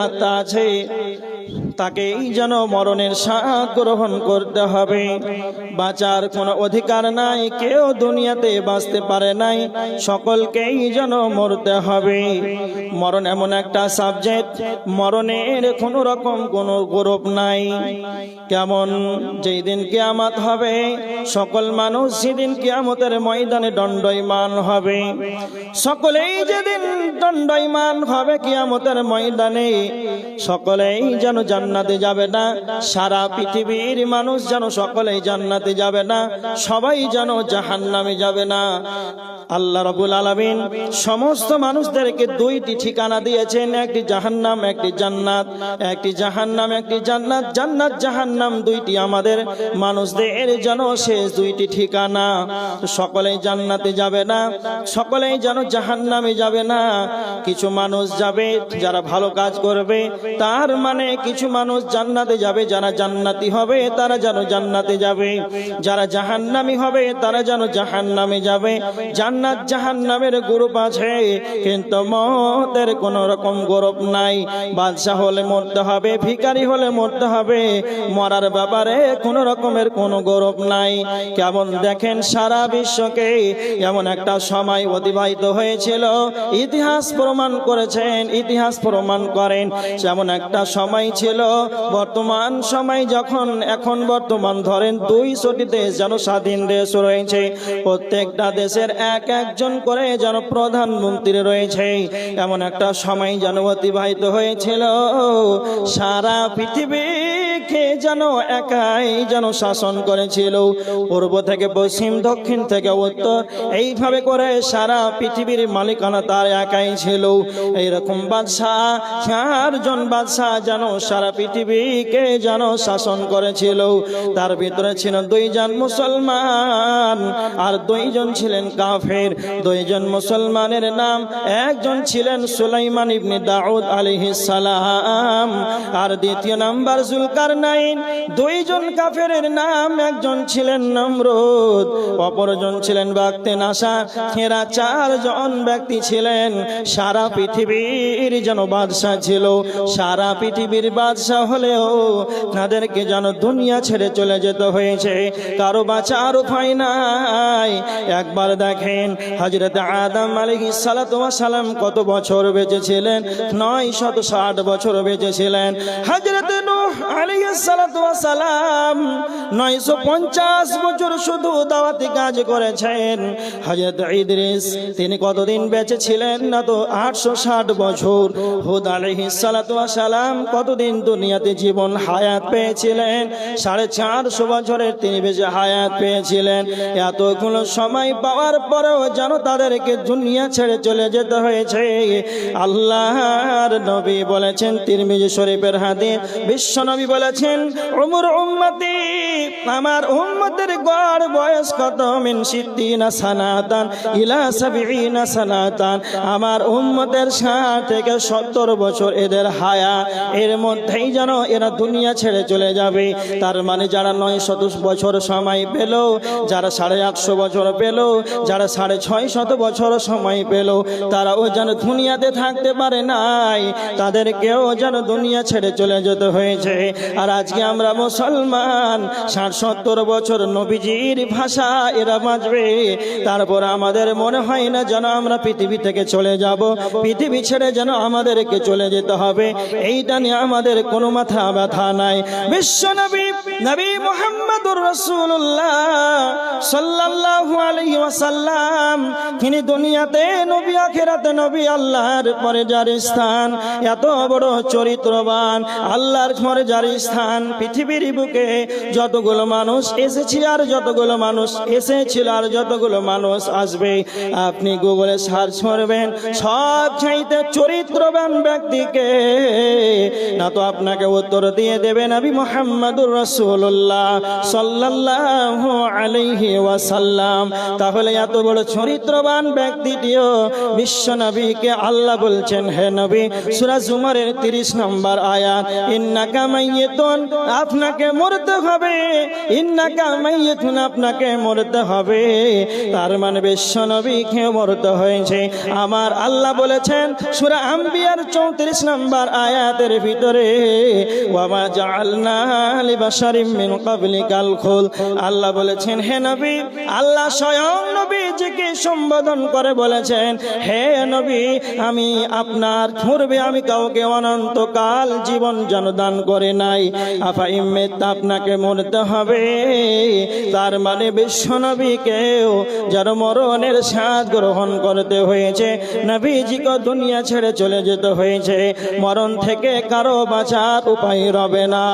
আছে তাকেই যেন মরণের স্বাদ গ্রহণ করতে হবে। বাঁচার কোনো অধিকার নাই, কেউ দুনিয়াতে বাঁচতে পারে নাই, সকলকেই যেন মরতে হবে। মরণ এমন একটা সাবজেক্ট, মরণের কোনো রকম কোনো গৌরব নাই। কেমন যেই দিন কিয়ামত হবে, সকল মানুষ সেদিন কিয়ামতের ময়দানে দণ্ডায়মান হবে। সকলেই যেদিন দণ্ডায়মান হবে কিয়ামতের ময়দানে, সকলেই যেন জান্নাতে যাবে না। সারা পৃথিবীর মানুষ যেন সকলেই জান্নাতে যাবে না, সবাই যেন জাহান্নামে যাবে না। আল্লাহ রাব্বুল আলামিন সমস্ত মানুষদেরকে দুইটি ঠিকানা দিয়েছেন, একটি জাহান্নাম, একটি জান্নাত। একটি জাহান্নাম, একটি জান্নাত। জান্নাত জাহান্নাম দুইটি আমাদের মানুষদের যেন শেষ দুইটি ঠিকানা। সকলেই জান্নাতে যাবে না, সকলেই যেন জাহান্নামে যাবে না। কিছু মানুষ যাবে যারা ভালো কাজ করবে, তার মানে কিছু মানুষ জান্নাতে যাবে, যারা জান্নাতি হবে তারা যেন জান্নাতে যাবে, যারা জাহান্নামী হবে তারা যেন জাহান্নামে যাবে। জান্নাত জাহান্নামের গ্রুপ আছে, কিন্তু মতের কোন রকম গৌরব নাই। বাদশা হলে মরতে হবে, ভিখারি হলে মরতে হবে, মরার ব্যাপারে কোন রকমের কোন গৌরব নাই। কেমন দেখেন সারা বিশ্বকে এমন একটা সময় অতিবাহিত হয়েছিল, ইতিহাস প্রমাণ করেছেন, ইতিহাস প্রমাণ করেন যেমন একটা সময় ছিল। বর্তমান সময় যখন এখন বর্তমান ধরেন 200টি দেশ যেন স্বাধীন দেশ রয়েছে, প্রত্যেকটা দেশের এক একজন করে যেন প্রধানমন্ত্রী রয়েছে। এমন একটা সময় যেন অতিবাহিত হয়েছিল, সারা পৃথিবীকে যেন একাই যেন শাসন করেছিল, পূর্ব থেকে পশ্চিম, দক্ষিণ থেকে উত্তর, এইভাবে করে সারা পৃথিবীর মালিকানা তার একাই ছিল। এইরকম বাদশাহ, 4 জন বাদশাহ যেন সারা পৃথিবীকে যেন শাসন করেছিল। তার ভিতরে ছিল 2 জন মুসলমান আর 2 জন ছিলেন কাফের। 2 জন মুসলমানের নাম, একজন ছিলেন সুলাইমান ইবনে দাউদ আলাইহিস সালাম, আর দ্বিতীয় নাম্বার জুলকারনাইন। 2 জন কাফেরের নাম, একজন ছিলেন নমরুদ, অপরজন ছিলেন বাগতেনাশার। এরা 4 জন ব্যক্তি ছিলেন সারা পৃথিবীর যেন বাদশাহ ছিল। সারা পৃথিবীর বাদশাহ হলেও তাদেরকে যেন দুনিয়া ছেড়ে চলে যেতে হয়েছে, কারো বাঁচার উপায় নাই। একবার দেখেন হযরত আদম আলাইহিস সালাতু ওয়াস সালাম কত বছর বেঁচে ছিলেন? 960 বছর বেঁচে ছিলেন। হযরত নূহ আলাইহিস সালাতু ওয়াস সালাম 950 বছর শুধু দাওয়াতি কাজ করেছেন। হযরত ইদ্রিস তিনি কতদিন বেঁচে ছিলেন? না তো 860 বছর। হুদ আলাইহিস সালাতু ওয়াস সালাম কতদিন দুনিয়াতে জীবন হায়াত পেয়েছিলেন? 450 বছরের তিনি বেঁচে হায়াত পেয়েছিলেন। এতগুলো সময় পাওয়ার পরেও যেন তাদেরকে দুনিয়া ছেড়ে চলে যেতে হয়েছে। আল্লাহর নবী বলেছেন, তিরমিজি শরীফের হাদিস, বিশ্ব নবী বলেছেন, উমর উম্মতি, আমার উম্মতের গড় বয়স কত? মিন 60 সানাতান ইলা 70 সানাতান। আমার উম্মতের 60 থেকে 70 বছর এদের হায়াত, এর মধ্যেই যেন এরা দুনিয়া ছেড়ে চলে যাবে। তার মানে যারা 900 বছর সময় পেল, যারা 850 বছর পেল, যারা 650 বছর সময় পেল, তারাও যেন দুনিয়াতে থাকতে পারে নাই, তাদেরকেও যেন দুনিয়া ছেড়ে চলে যেতে হয়েছে। আর আজকে আমরা মুসলমান, 60-70 বছর নবীজির ভাষা এরা বাঁচবে, তারপর আমাদের মনে হয় না যেন আমরা পৃথিবী থেকে চলে যাব, পৃথিবী ছেড়ে যেন আমাদেরকে চলে যেতে হবে। এইটা নিয়ে আমাদের কোনো মাথা ব্যথা নাই। বিশ্ব নবী নবী মুহাম্মদুর রাসূলুল্লাহ সাল্লাল্লাহু আলাইহি ওয়াসাল্লাম, তিনি দুনিয়াতে নবী, আখিরাতে নবী, আল্লাহর পরে যার স্থান, এত বড় চরিত্রবান, আল্লাহর পরে যার স্থান, পৃথিবীর বুকে যতগুলো মানুষ এসেছে আর যতগুলো মানুষ এসেছিল আর যতগুলো মানুষ আসবে, আপনি গুগলে সার্চ করবেন, সব চাইতে চরিত্রবান ব্যক্তিকে, না তো আপনাকে উত্তর দিয়ে দেবে নবী মুহাম্মদুর রাসূলুল্লাহ সাল্লাল্লাহু আলাইহি ওয়াসাল্লাম। তাহলে এত বড় চরিত্রবান ব্যক্তিটিও বিশ্ব নবীকে আল্লাহ বলছেন, হে নবী, সূরা জুমারের 30 নম্বর আয়াত, ইন্নাকা মাইয়িতুন মাইয়িতুন, আপনাকে মরতে হবে, ইন্নাকা মাইয়িতুন, আপনাকে মরতে হবে। তার মানে বিশ্ব নবীকে মরতে হয়েছে। আমার আল্লাহ বলেছেন সূরা আম্বিয়ার 34 নম্বর আয়াতের ভিতরে, ওয়া মা জাআলনা লিবাশারিম মিন ক্বাবলিকাল খুল, আল্লাহ বলেছেন হে নবী, আল্লাহ স্বয়ং নবীজিকে সম্বোধন করে বলেছেন, হে নবী, আমি আপনার পূর্বে আমি কাউকে অনন্তকাল জীবন যেন দান করে নাই। আফা ইম্মিত, আপনাকে মরতে হবে। তার মানে বিশ্ব নবীকেও যেন মরণের স্বাদ গ্রহণ করতে হয়েছে, নবীজিকে দুনিয়া ছেড়ে চলে যেতে হয়েছে। মরণ থেকে কারো বাঁচার উপায় রবে না।